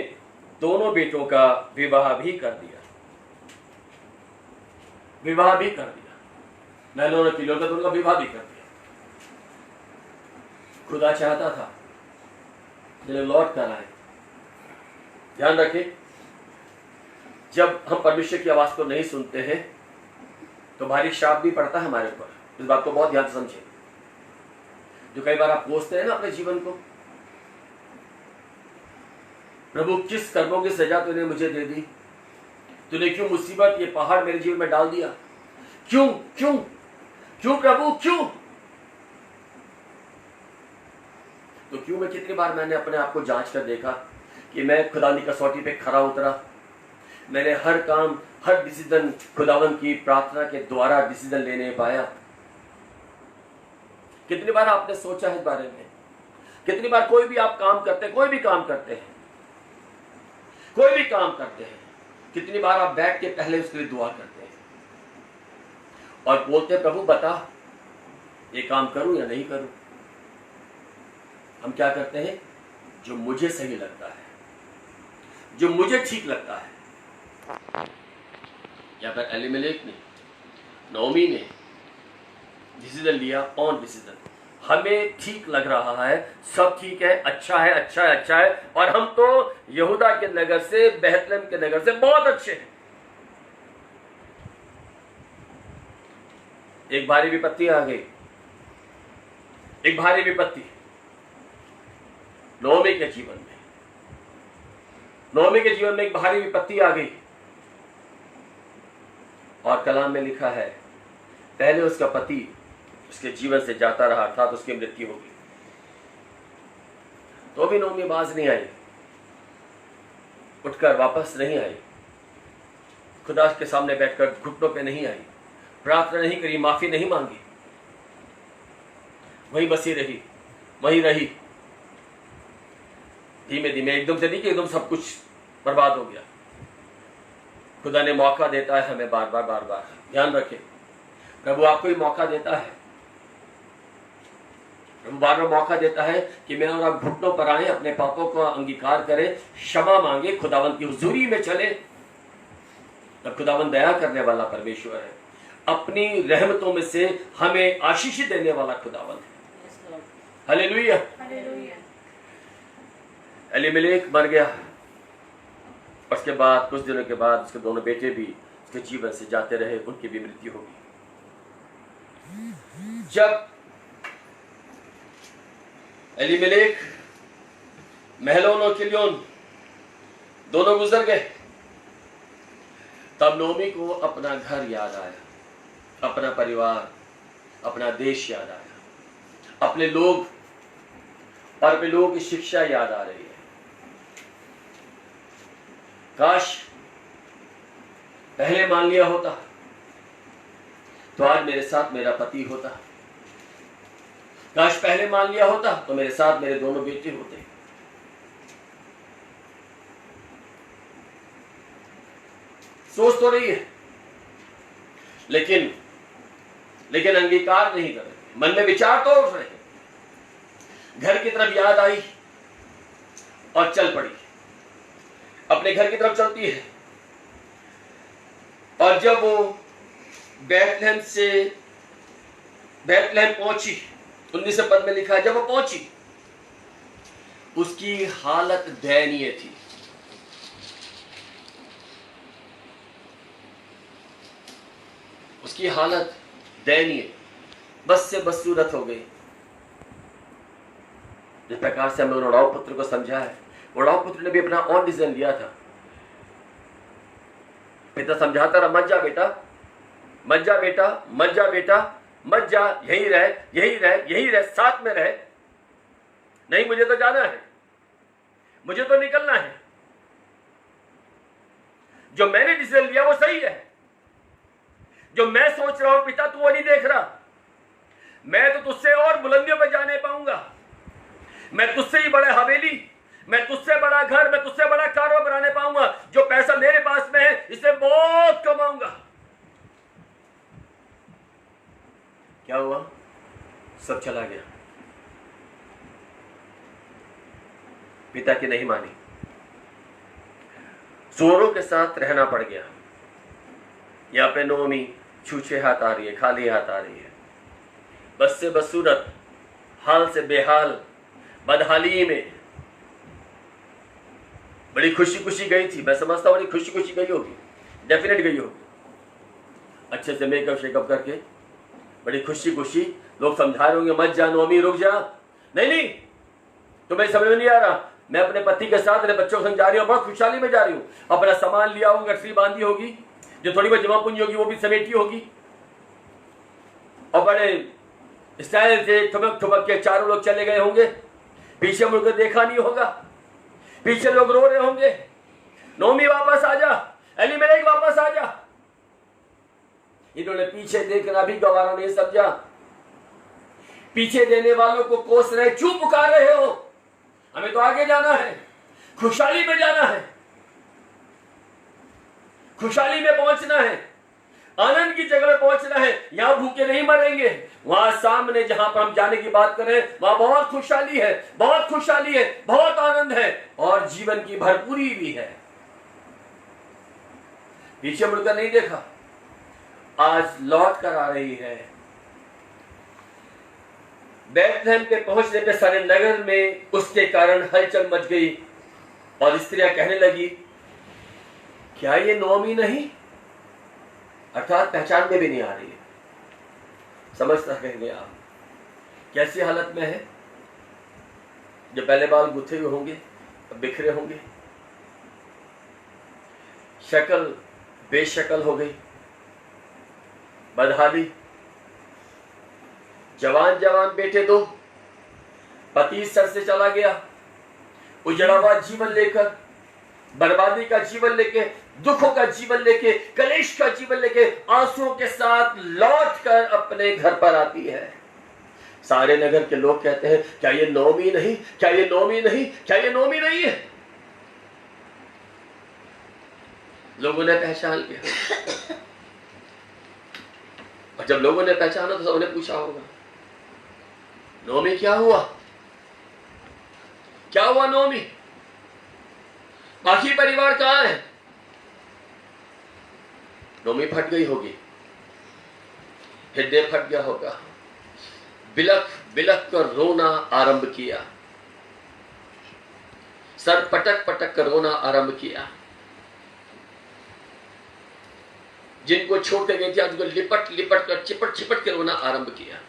दोनों बेटों का विवाह भी कर दिया, विवाह भी कर दिया। महलोन और किलियोन का दोनों का विवाह भी कर दिया। खुदा चाहता था जिन्हें लौट कर आए। ध्यान रखें, जब हम परमेश्वर की आवाज को नहीं सुनते हैं तो भारी श्राप भी पड़ता है हमारे ऊपर। इस बात को बहुत ध्यान से समझें। जो कई बार आप कोसते हैं ना अपने जीवन को, प्रभु किस कर्मों की सजा तूने मुझे दे दी, तूने क्यों मुसीबत, ये पहाड़ मेरे जीवन में डाल दिया, क्यों क्यों क्यों प्रभु क्यों। तो क्यों में कितनी बार मैंने अपने आप को जांच कर देखा कि मैं खुदा की कसौटी पे खरा उतरा। मैंने हर काम, हर डिसीजन खुदावन की प्रार्थना के द्वारा डिसीजन लेने पाया। कितनी बार आपने सोचा है इस बारे में? कितनी बार कोई भी आप काम करते हैं, कोई भी काम करते हैं, कोई भी काम करते हैं, कितनी बार आप बैठ के पहले उसके लिए दुआ करते हैं और बोलते हैं प्रभु बता ये काम करूं या नहीं करूं। हम क्या करते हैं? जो मुझे सही लगता है, जो मुझे ठीक लगता है। या फिर एलीमेलेक ने, नोमी ने डिसीजन लिया, ऑन डिसीजन, हमें ठीक लग रहा है, सब ठीक है, अच्छा है अच्छा है अच्छा है, और हम तो यहूदा के नगर से, बेथलेहम के नगर से बहुत अच्छे हैं। एक भारी विपत्ति आ गई, एक भारी विपत्ति नोमी के जीवन में। नोमी के जीवन में एक भारी विपत्ति आ गई, और कलाम में लिखा है पहले उसका पति उसके जीवन से जाता रहा, अर्थात उसकी मृत्यु होगी। तो भी नोमी बाज नहीं आई, उठकर वापस नहीं आई, खुदा के सामने बैठकर घुटनों पे नहीं आई, प्रार्थना नहीं करी, माफी नहीं मांगी, वही बसी रही, वही रही। धीमे धीमे, एकदम से नहीं कि एकदम सब कुछ बर्बाद हो गया। खुदा ने मौका देता है हमें बार बार बार बार। ध्यान रखें, प्रभु आपको ही मौका देता है, प्रभु बार बार मौका देता है कि मैं और आप घुटनों पर आए, अपने पापों को अंगीकार करें, क्षमा मांगे, खुदावंत की हुजूरी में चले। तब खुदावंत दया करने वाला परमेश्वर है, अपनी रहमतों में से हमें आशीष देने वाला खुदावंत है। हालेलुया। एलीमेलेक मर गया, उसके बाद कुछ दिनों के बाद उसके दोनों बेटे भी उसके जीवन से जाते रहे, उनकी भी मृत्यु होगी। जब एलीमेलेक, महलोन और किलियोन दोनों गुजर गए, तब नोमी को अपना घर याद आया, अपना परिवार, अपना देश याद आया, अपने लोग और अपने लोगों की शिक्षा याद आ रही है। काश पहले मान लिया होता तो आज मेरे साथ मेरा पति होता, काश पहले मान लिया होता तो मेरे साथ मेरे दोनों बेटे होते। सोच तो रही है, लेकिन अंगीकार नहीं कर रहे, मन में विचार तो उठ रहे, घर की तरफ याद आई और चल पड़ी, अपने घर की तरफ चलती है। और जब वो बैतलहम पहुंची, 19 पद में लिखा है, जब वो पहुंची उसकी हालत दयनीय थी। उसकी हालत दयनीय, बस से बदसूरत हो गई। जिस प्रकार से हम लोगों ने उड़ाऊ पुत्र को समझा है, उड़ाऊ पुत्र ने भी अपना और डिसीजन लिया था। पिता समझाता रहा, मत जा बेटा, मत जा बेटा, मत जा बेटा, मत जा, यही रह, यही रह, यही रह, साथ में रह। नहीं, मुझे तो जाना है, मुझे तो निकलना है, जो मैंने डिसीजन लिया वो सही है, जो मैं सोच रहा हूं पिता तू वो नहीं देख रहा, मैं तो तुझसे और बुलंदियों पर जाने पाऊंगा, मैं तुझसे ही बड़ा हवेली, मैं तुझसे बड़ा घर, मैं तुझसे बड़ा कारोबार बनाने पाऊंगा, जो पैसा मेरे पास में है इसे बहुत कमाऊंगा। क्या हुआ? सब चला गया। पिता की नहीं मानी, जोरों के साथ रहना पड़ गया। यहां पे नोमी छूछे हाथ आ रही है, खाली हाथ आ रही है, बस से बदसूरत, हाल से बेहाल, बदहाली में। बड़ी खुशी खुशी गई थी, मैं समझता हूं बड़ी खुशी खुशी गई होगी, डेफिनेट गई होगी, अच्छे से मेकअप शेकअप करके बड़ी खुशी खुशी। लोग समझा रहे होंगे मत जा नोमी, रुक जा। नहीं, तुम्हें समझ में नहीं आ रहा, मैं अपने पति के साथ अपने बच्चों को समझा रही हूँ, बहुत खुशहाली में जा रही हूँ। अपना सामान लिया होगा, गठरी बांधी होगी, जो थोड़ी बहुत जमा पूंजी होगी वो भी समेटी होगी, और बड़े स्टाइल से ठुमक ठुमक के चारों लोग चले गए होंगे, पीछे मुड़कर देखा नहीं होगा, पीछे लोग रो रहे होंगे, नोमी वापस आ जा, एलीमेलेक वापस आ जा। इन्होंने पीछे देखना भी गवारा नहीं समझा, पीछे देने वालों को कोस रहे, क्यों पुकार रहे हो, हमें तो आगे जाना है, खुशहाली में जाना है, खुशहाली में पहुंचना है, आनंद की जगह में पहुंचना है। यहां भूखे नहीं मरेंगे, वहां सामने जहां पर हम जाने की बात करें वहां बहुत खुशहाली है, बहुत खुशहाली है, बहुत आनंद है और जीवन की भरपूरी भी है। पीछे मुड़कर नहीं देखा, आज लौट कर आ रही है। बैतलहम पे पहुंचने पे सारे नगर में उसके कारण हलचल मच गई और स्त्रियां कहने लगी, क्या ये नोमी नहीं? अर्थात पहचान में भी नहीं आ रही है। समझ सकेंगे आप कैसी हालत में है? जो पहले बाल गुथे हुए होंगे, अब बिखरे होंगे, शक्ल बेशक्ल हो गई, बदहाली, जवान जवान बेटे दो, पति सर से चला गया, उजड़ा हुआ जीवन लेकर, बर्बादी का जीवन लेके, दुखों का जीवन लेके, कलेश का जीवन लेके, आंसुओं के साथ लौट कर अपने घर पर आती है। सारे नगर के लोग कहते हैं, क्या ये नोमी नहीं, क्या ये नोमी नहीं, क्या ये नोमी नहीं है? लोगों ने पहचान लिया। और जब लोगों ने पहचाना तो सबने पूछा होगा, नोमी क्या हुआ, क्या हुआ नोमी? बाकी परिवार कहां है? नोमी फट गई होगी, हृदय फट गया होगा, बिलख बिलख कर रोना आरंभ किया, सर पटक पटक कर रोना आरंभ किया। जिनको छोड़ कर गई थी आज उनको लिपट लिपट कर, चिपट चिपट कर रोना आरंभ किया।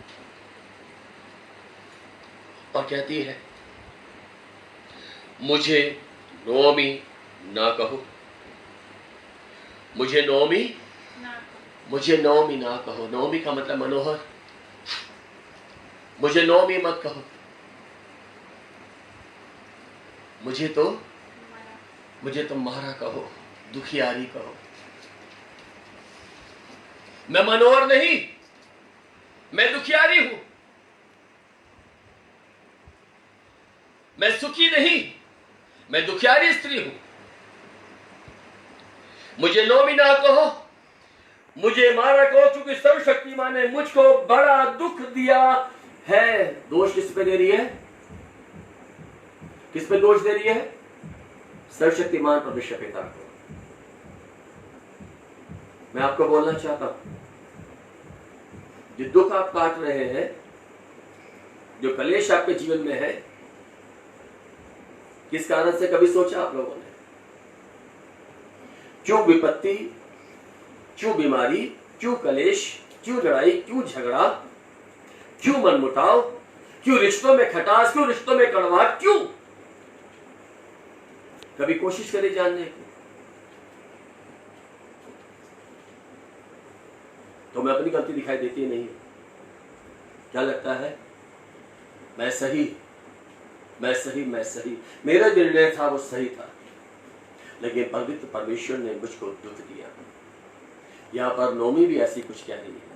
और कहती है, मुझे नोमी ना कहो, मुझे नोमी ना कहो। नोमी का मतलब मनोहर। मुझे नोमी मत कहो, मुझे तो मारा कहो, दुखियारी कहो। मैं मनोहर नहीं, मैं दुखियारी हूं। मैं सुखी नहीं, मैं दुखियारी स्त्री हूं। मुझे नोमी ना कहो, मुझे मारा कहो, क्योंकि सर्वशक्तिमान ने मुझको बड़ा दुख दिया है। दोष किस पे दे रही है? किस पे दोष दे रही है? सर्वशक्तिमान परमेश्वर पिता को। मैं आपको बोलना चाहता हूं, जो दुख आप काट रहे हैं, जो कलेश आपके जीवन में है, किस कारण से कभी सोचा आप लोगों ने? क्यों विपत्ति, क्यों बीमारी, क्यों कलेश, क्यों लड़ाई, क्यों झगड़ा, क्यों मनमुटाव, क्यों रिश्तों में खटास, क्यों रिश्तों में कड़वाहट, क्यों? कभी कोशिश करें जानने की। तो मैं अपनी गलती दिखाई देती नहीं। क्या लगता है? मैं सही, मेरा निर्णय था वो सही था, लेकिन पवित्र परमेश्वर ने मुझको दुख दिया। यहां पर नोमी भी ऐसी कुछ कह रही है,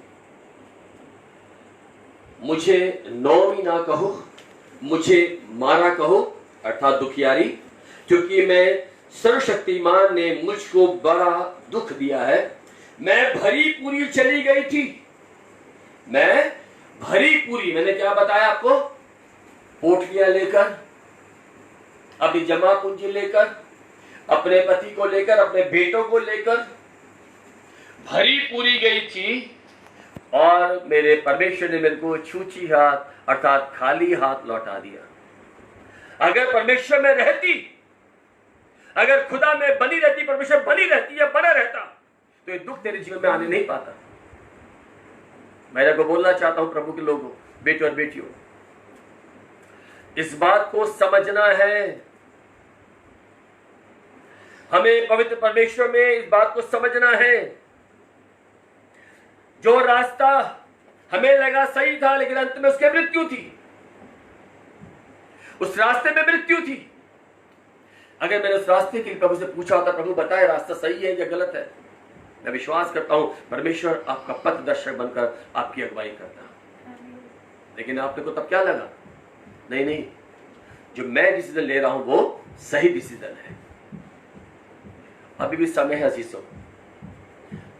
मुझे नोमी ना कहो, मुझे मारा कहो, अर्थात दुखियारी, क्योंकि मैं सर्वशक्तिमान ने मुझको बड़ा दुख दिया है। मैं भरी पूरी चली गई थी, मैं भरी पूरी, मैंने क्या बताया आपको? पोटलियां लेकर, अपनी जमा पूंजी लेकर, अपने पति को लेकर, अपने बेटों को लेकर भरी पूरी गई थी, और मेरे परमेश्वर ने मेरे को छूछी हाथ अर्थात खाली हाथ लौटा दिया। अगर परमेश्वर में रहती, अगर खुदा में बनी रहती, परमेश्वर बनी रहती या बना रहता, तो ये दुख तेरे जीवन में आने नहीं पाता। मैं आपको बोलना चाहता हूं प्रभु के लोगों, बेटों और बेटियों, इस बात को समझना है। हमें पवित्र परमेश्वर में इस बात को समझना है। जो रास्ता हमें लगा सही था, लेकिन अंत में उसकी मृत्यु थी, उस रास्ते में मृत्यु थी। अगर मैंने उस रास्ते के लिए प्रभु से पूछा होता, प्रभु बताए रास्ता सही है या गलत है, मैं विश्वास करता हूं परमेश्वर आपका पथ दर्शक बनकर आपकी अगुवाई करता। लेकिन आपने को तब क्या लगा? नहीं, जो मैं डिसीजन ले रहा हूं वो सही डिसीजन है। अभी भी समय है अजीजों,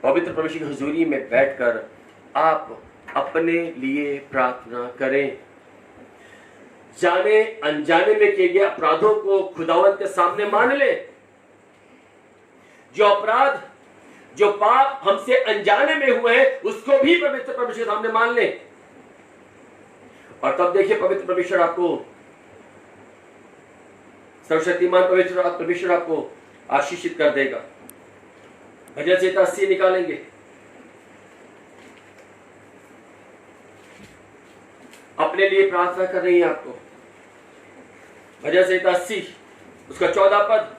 पवित्र परमेश्वर की हुजूरी में बैठकर आप अपने लिए प्रार्थना करें। जाने अनजाने में किए गए अपराधों को खुदावंत के सामने मान ले। जो अपराध, जो पाप हमसे अनजाने में हुए हैं, उसको भी पवित्र परमेश्वर के सामने मान ले। और तब देखिए पवित्र परमेश्वर आपको, सर्वशक्तिमान परमेश्वर आपको आशीषित कर देगा। भजन संहिता 80 निकालेंगे। अपने लिए प्रार्थना कर रही है आपको। भजन संहिता 80 उसका 14 पद,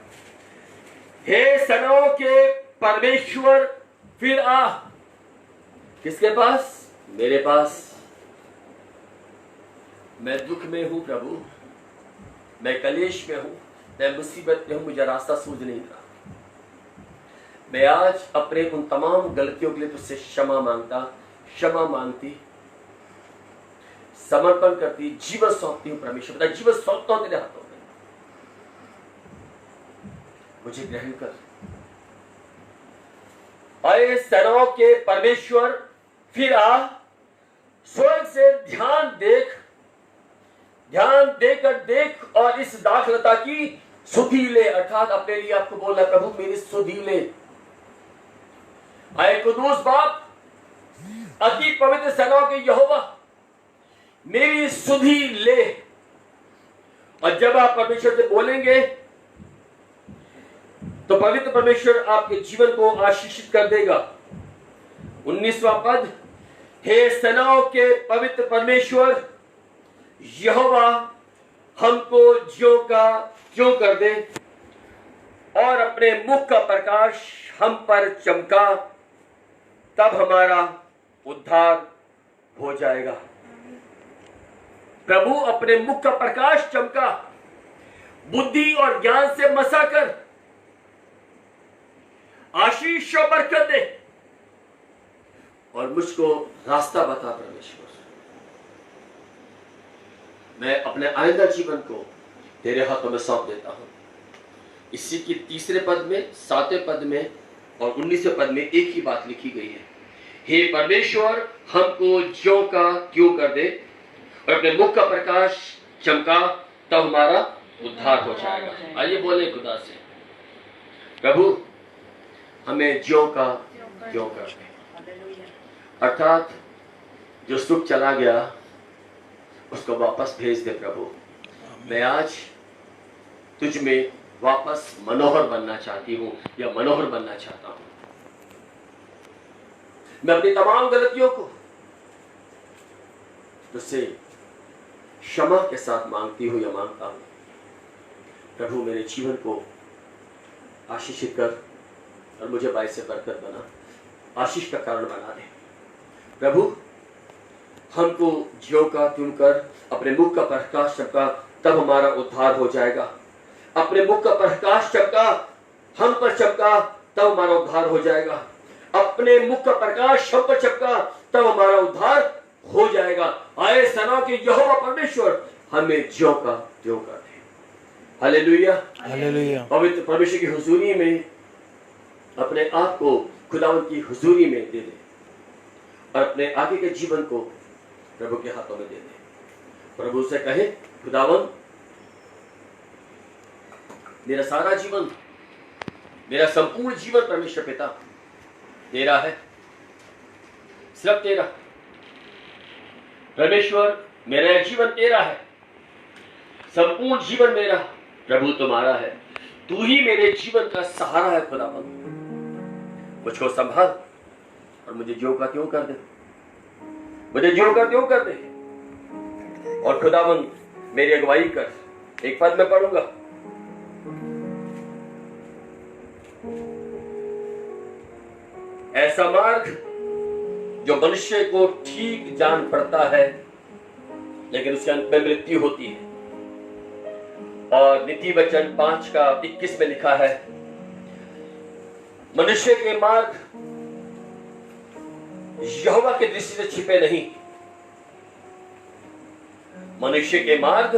हे सनों के परमेश्वर फिर आ। किसके पास? मेरे पास। मैं दुख में हूं प्रभु, मैं कलेश में हूं, मैं मुसीबत में हूं, मुझे रास्ता सूझ नहीं रहा। मैं आज अपने उन तमाम गलतियों के लिए तुझसे क्षमा मांगता, क्षमा मांगती, समर्पण करती, जीवन सौंपती हूं परमेश्वर पिता, जीवन सौंपता हूं तेरे हाथों में, मुझे ग्रहण कर। आए सेनाओं के परमेश्वर, फिर आ, स्वर्ग से ध्यान देख, ध्यान देकर देख और इस दाखलता की सुधि ले। अर्थात अपने लिए आपको बोलना, प्रभु मेरी सुधि ले। आए कुदूस बाप, अति पवित्र सेनाओं के यहोवा, मेरी सुधि ले। और जब आप परमेश्वर से बोलेंगे तो पवित्र परमेश्वर आपके जीवन को आशीषित कर देगा। 19वां पद, हे सेनाओं के पवित्र परमेश्वर यहोवा, हमको ज्यों का त्यों कर दे और अपने मुख का प्रकाश हम पर चमका, तब हमारा उद्धार हो जाएगा। प्रभु अपने मुख का प्रकाश चमका, बुद्धि और ज्ञान से मसा कर, आशीष और बरकत दे और मुझको रास्ता बता परमेश्वर। मैं अपने आइंदा जीवन को तेरे हाथों में सौंप देता हूं। इसी की 3 पद में, 7वें पद में और 19वें पद में एक ही बात लिखी गई है, हे परमेश्वर हमको ज्यों का त्यों कर दे और अपने मुख का प्रकाश चमका, तब हमारा उद्धार हो जाएगा। आइए बोले खुदा से, प्रभु हमें ज्यों का त्यों कर दे। अर्थात जो सुख चला गया उसको वापस भेज दे प्रभु। मैं आज तुझ में वापस मनोहर बनना चाहती हूं या मनोहर बनना चाहता हूं। मैं अपनी तमाम गलतियों को तुझसे क्षमा के साथ मांगती हूं या मांगता हूं। प्रभु मेरे जीवन को आशीषित कर और मुझे बायसे बरकत बना, आशीष का कारण बना दे। प्रभु हमको ज्यों का त्यों कर, अपने मुख का प्रकाश चमका, तब हमारा उद्धार हो जाएगा। अपने मुख का प्रकाश चमका, हम पर चमका, तब हमारा उद्धार हो जाएगा। अपने मुख का प्रकाश हम पर चमका, तब हमारा उद्धार हो जाएगा। आए सेनाओं के यहोवा परमेश्वर हमें ज्यों का त्यों कर दे। Hallelujah, hallelujah. पवित्र परमेश्वर की हुजूरी में अपने आप को खुदावंद की हुजूरी में दे दे और अपने आगे के जीवन को प्रभु के हाथों में दे दे। प्रभु से कहे, खुदावंद मेरा सारा जीवन, मेरा संपूर्ण जीवन परमेश्वर पिता तेरा है, सिर्फ तेरा। परमेश्वर मेरा जीवन तेरा है, संपूर्ण जीवन मेरा प्रभु तुम्हारा है। तू ही मेरे जीवन का सहारा है खुदावंद। मुझको संभाल और मुझे ज्यों का त्यों कर दे, मुझे ज्यों का त्यों कर दे। और खुदावंद मेरी अगुवाई कर। एक पद में पढ़ूंगा, ऐसा मार्ग जो मनुष्य को ठीक जान पड़ता है लेकिन उसके अंत में मृत्यु होती है। और नीति वचन 5:21 में लिखा है, मनुष्य के मार्ग यहोवा की दृष्टि से छिपे नहीं। मनुष्य के मार्ग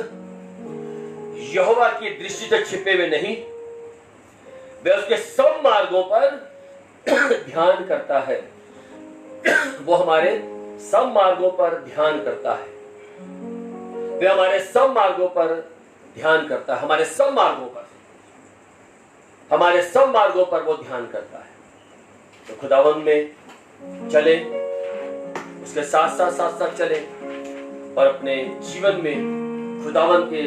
यहोवा की दृष्टि से छिपे हुए नहीं, वह उसके सब मार्गों पर ध्यान करता है। वो हमारे सब मार्गों पर ध्यान करता है, वह हमारे सब मार्गों पर ध्यान करता है, हमारे सब मार्गों पर, हमारे सब मार्गों पर वो ध्यान करता है। तो खुदावंद में चले, उसके साथ साथ चले और अपने जीवन में खुदावंद के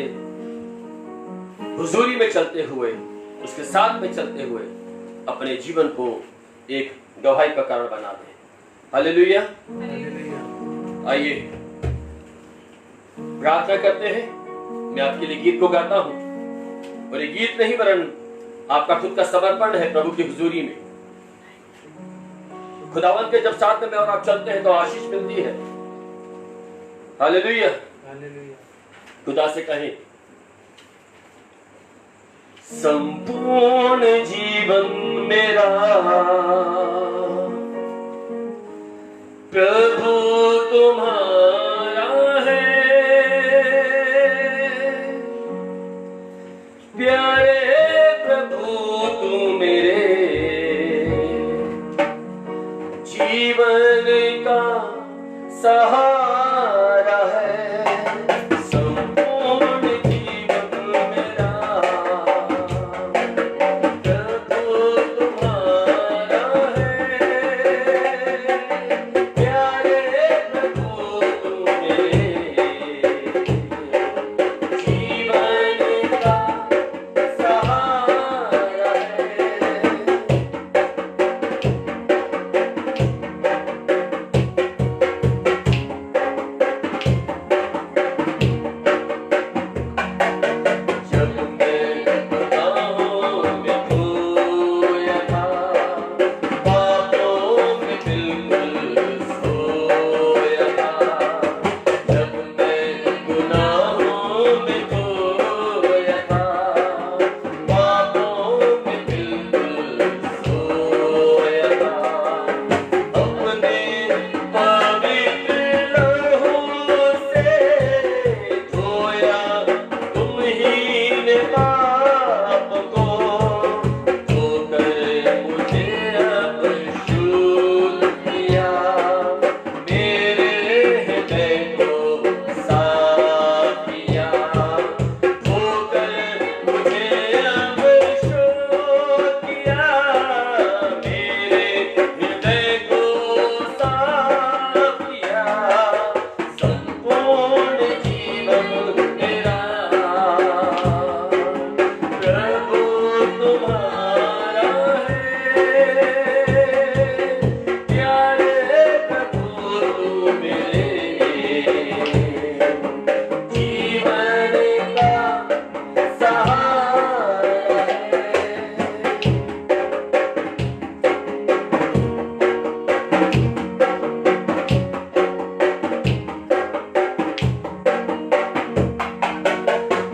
हुजूरी में चलते हुए, उसके साथ में चलते हुए अपने जीवन को एक गवाही का कारण बना दे। हालेलुया। आइए प्रार्थना करते हैं। मैं आपके लिए गीत को गाता हूं और ये गीत नहीं वरन आपका खुद का समर्पण है प्रभु की हुजूरी में। खुदावंद के जब साथ में और आप चलते हैं तो आशीष मिलती है। हालेलुया। खुदा से कहें, संपूर्ण जीवन मेरा प्रभु तुम्हारा है। प्यारे प्रभु तू मेरे जीवन का सहारा है। संपूर्ण जीवन मेरा प्रभु तुम्हारा है। प्यारे प्रभु तू मेरे जीवन का सहारा है। जब मैं गुनाहों में खोया था, पापों में बिल्कुल सोया था। जब मैं गुनाहों में खोया था, पापों में बिल्कुल सोया था। अपने पवित्र लहू से धोया तुम ही ने पाप को, धोकर मुझे अब शुद्ध किया। मेरे हृदय को साफ किया, धोकर मुझे अब शुद्ध किया। मेरे हृदय को साफ किया। संपूर्ण जीवन मेरा प्रभु तुम्हारा है। प्यारे प्रभु तू मेरे जीवन का सहारा है।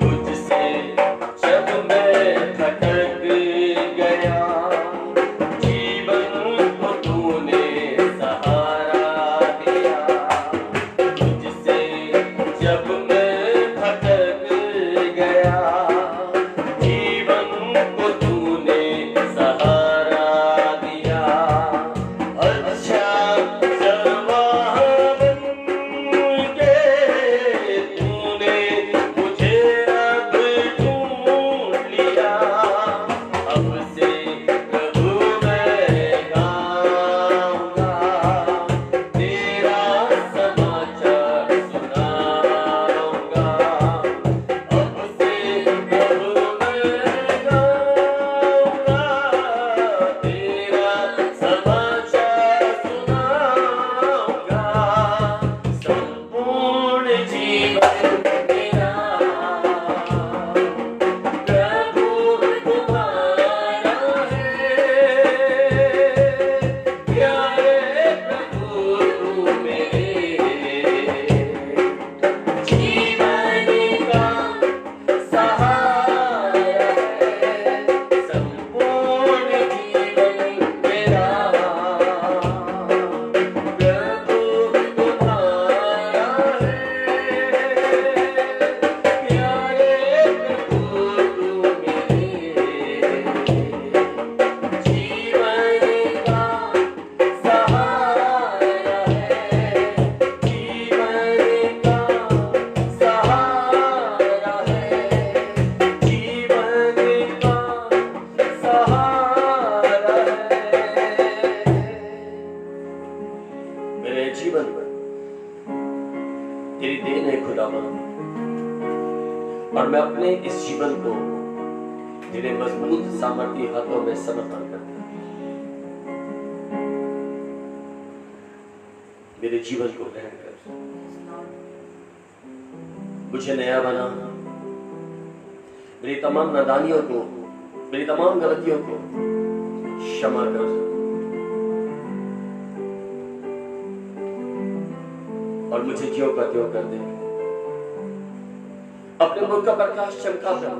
तुझसे जब मैं भटक गया, जीवन को तूने सहारा दिया। तुझसे जब मैं भटक गया, जीवन को तूने सहारा दिया। अच्छा सरवाह बन के तूने मुझे अब ढूंढ लिया। अब से प्रभु मैं गाऊंगा, तेरा समाचार सुनाऊंगा। अब से प्रभु मैं गाऊंगा, तेरा समाचार सुनाऊंगा। संपूर्ण जीवन मेरा प्रभु तुम्हारा है। प्यारे प्रभु तू मेरे जीवन का सहारा है। संपूर्ण जीवन मेरा प्रभु तुम्हारा है। प्यारे प्रभु तू मेरे जीवन का सहारा है। जीवन का सहारा है। जीवन का सहारा है। मेरे जीवन में तेरी देन है खुदावंद, और मैं अपने इस जीवन को तेरे मजबूत सामर्थी हाथों में समर्पण करता हूं। मेरे जीवन को ग्रहण कर, मुझे नया बना। मेरी तमाम नादानियों को, मेरी तमाम गलतियों को क्षमा कर, और मुझे ज्यों का त्यों कर दे। अपने मुख का प्रकाश चमका कर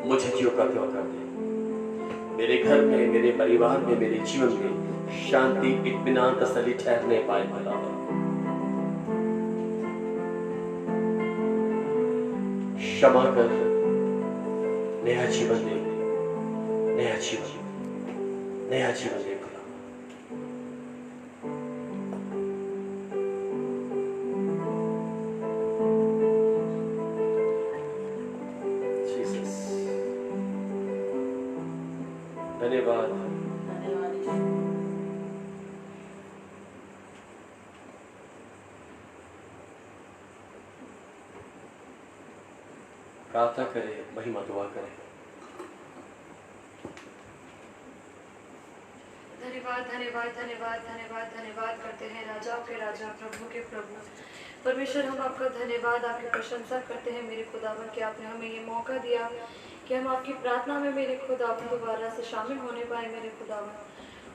मुझे ज्यों का त्यों कर दे। मेरे घर में, मेरे परिवार में, मेरे जीवन में शांति, इत्मीनान, तसल्ली ठहरने पाए खुदावन। क्षमा कर, नया जीवन दे, नया जीवन, नया जीवन दे खुदा। जीसस, धन्यवाद। प्रार्थना करें, महिमा दुआ करें। धन्यवाद धन्यवाद धन्यवाद धन्यवाद धन्यवाद करते हैं राजाओं के राजा, प्रभु के प्रभु। परमेश्वर, हम आपका धन्यवाद, आपकी प्रशंसा करते हैं मेरे खुदावन कि आपने हमें ये मौका दिया कि हम आपकी प्रार्थना में मेरे खुदावन दोबारा से शामिल होने पाए मेरे खुदावन।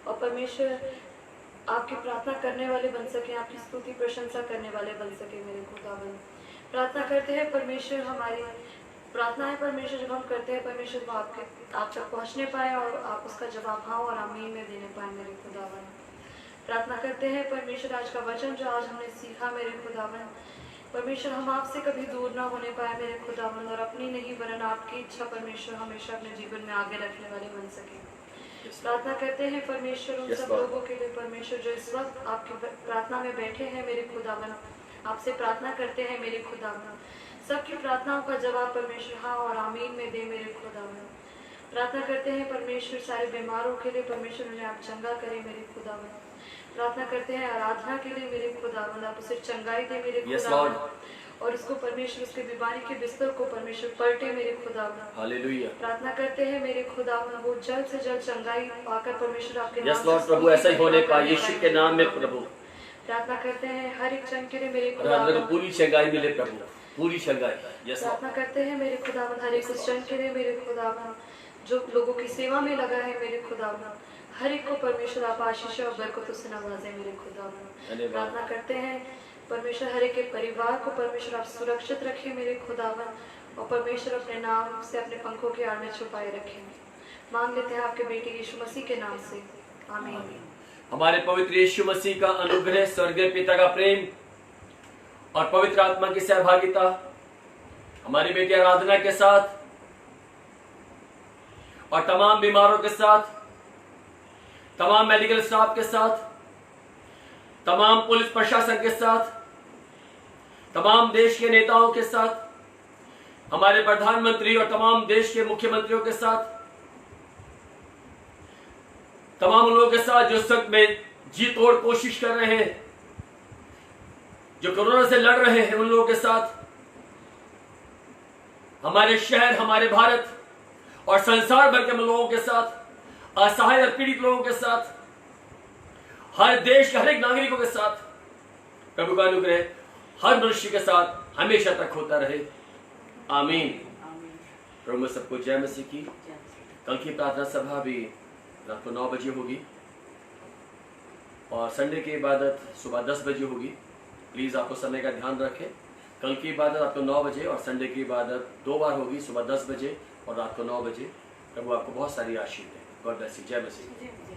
और परमेश्वर, आपकी प्रार्थना करने वाले बन सके, आपकी स्तुति प्रशंसा करने वाले बन सके मेरे खुदावन। प्रार्थना करते हैं परमेश्वर, हमारी प्रार्थना है परमेश्वर जब हम करते हैं परमेश्वर, वो आप तक पहुंचने पाए और आप उसका जवाब हाँ और आमीन में देने पाए मेरे खुदावन। प्रार्थना करते हैं परमेश्वर, आज का वचन जो आज हमने सीखा मेरे खुदावन, परमेश्वर हम आपसे कभी दूर ना होने पाए मेरे खुदावन, और अपनी नहीं वरन आपकी इच्छा परमेश्वर हमेशा अपने जीवन में आगे रखने वाले बन सके। प्रार्थना करते हैं परमेश्वर उन सब लोगों के लिए परमेश्वर जो इस वक्त आपकी प्रार्थना में बैठे हैं मेरे खुदावन, आपसे प्रार्थना करते हैं मेरे खुदावन। सबकी प्रार्थनाओं का जवाब परमेश्वर हाँ और आमीन में दे मेरे खुदावन। प्रार्थना करते हैं परमेश्वर सारे बीमारों के लिए परमेश्वर उन्हें आप चंगा करें मेरे खुदावन। प्रार्थना करते हैं आराधना के लिए मेरे खुदावन, आप उसे चंगाई दे मेरे खुदावन, और उसको परमेश्वर उसके बीमारी के बिस्तर को परमेश्वर पलटे मेरे खुदावन। हालेलुया। प्रार्थना करते हैं मेरे खुदावन, वो जल्द से जल्द चंगाई पाकर परमेश्वर आपके नाम से प्रभु ऐसा ही होने पाए यीशु के नाम में प्रभु। प्रार्थना करते हैं हर एक जन के लिए मेरे खुदावन, पूरी चंगाई मिले प्रभु, पूरी चंगाई। प्रार्थना करते हैं मेरे खुदावन हर एक उस जन के लिए मेरे खुदावन जो लोगों की सेवा में लगा है मेरे खुदावन, हर एक को परमेश्वर आप आशीष और बरकतों से नवाजें मेरे खुदावन। प्रार्थना करते हैं परमेश्वर हर एक के परिवार को परमेश्वर आप सुरक्षित रखें मेरे खुदावन, और परमेश्वर अपने नाम से अपने पंखों की आड़ में छुपाए रखें। मांग लेते हैं आपके बेटे यीशु मसीह के नाम से, आमीन। हमारे पवित्र यीशु मसीह का अनुग्रह, स्वर्गीय पिता का प्रेम और पवित्र आत्मा की सहभागिता हमारी बेटी आराधना के साथ और तमाम बीमारों के साथ, तमाम मेडिकल स्टाफ के साथ, तमाम पुलिस प्रशासन के साथ, तमाम देश के नेताओं के साथ, हमारे प्रधानमंत्री और तमाम देश के मुख्यमंत्रियों के साथ, तमाम उन लोगों के साथ जो सख्त में जी तोड़ कोशिश कर रहे हैं, जो कोरोना से लड़ रहे हैं, उन लोगों के साथ, हमारे शहर, हमारे भारत और संसार भर के लोगों के साथ, असहाय और पीड़ित लोगों के साथ, हर देश के हर एक नागरिकों के साथ प्रभु का अनुग्रह हर मनुष्य के साथ हमेशा तक होता रहे, आमीन। प्रभु में सबको जय मसीह की। कल की प्रार्थना सभा भी रात को 9 बजे होगी और संडे की इबादत सुबह 10 बजे होगी। प्लीज आपको समय का ध्यान रखें। कल की इबादत आपको 9 बजे और संडे की इबादत 2 बार होगी, सुबह 10 बजे और रात को 9 बजे। प्रभु आपको बहुत सारी आशीष दे। God bless you. जय मसीह।